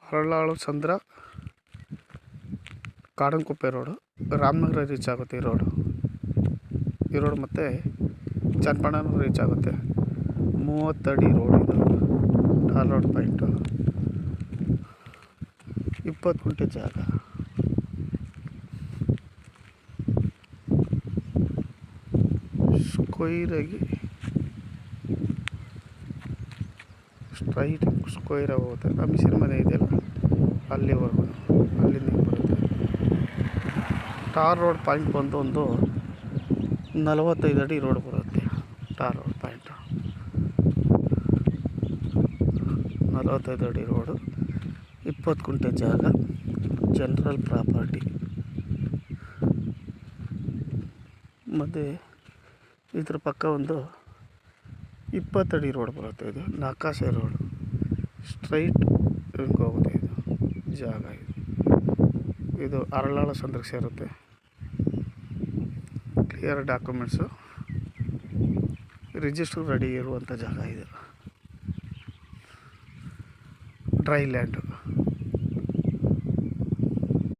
ಹರಳಾಳು ಸಂದ್ರ ಕಾಡಂಕುಪ್ಪೆ road, Ramanagara reach ಆಗುತ್ತೆ ಈ road ಮತ್ತು ಚನ್ನಪಟ್ಟಣ ರೀಚ್ ಆಗುತ್ತೆ. 30 ಅಡಿ ರೋಡ್ ಇದು, ಟಾರ್ ರೋಡ್ ಪಾಯಿಂಟು, 20 ಗುಂಟೆ ಜಾಗ. ಸ್ಕ್ವೈರಾಗಿ ಸ್ಟ್ರೈಟ್ ಸ್ಕ್ವೈರಾಗಿ ಹೋಗುತ್ತೆ. ಆ ಮಿಷಿನ್ ಮನೆ ಇದೆಯಲ್ಲ ಅಲ್ಲಿವರೆಗೂ, ಅಲ್ಲಿಂದ ಬರುತ್ತೆ. ಟಾರ್ ರೋಡ್ ಪಾಯಿಂಟ್ ಬಂದು ಒಂದು 45 ಅಡಿ ರೋಡ್ ಬರುತ್ತೆ. ಟಾರ್ ರೋಡ್ ಪಾಯಿಂಟು 45 ಅಡಿ ರೋಡು, 20 ಗುಂಟೆ ಜಾಗ, ಜನರಲ್ ಪ್ರಾಪರ್ಟಿ. ಮತ್ತು ಇದ್ರ ಪಕ್ಕ ಒಂದು 20 ಅಡಿ ರೋಡ್ ಬರುತ್ತೆ. ಇದು ನಕಾಶೆ ರೋಡು, ಸ್ಟ್ರೈಟ್ ಹಿಂಗೆ ಹೋಗುತ್ತೆ. ಇದು ಜಾಗ ಇದು ಹರಳಾಳ ಸಂದ್ರಕ್ಕೆ ಸೇರುತ್ತೆ. ಕ್ಲಿಯರ್ ಡಾಕ್ಯುಮೆಂಟ್ಸು, ರಿಜಿಸ್ಟ್ರ್ ರೆಡಿ ಇರುವಂಥ ಜಾಗ ಇದು. Dry land.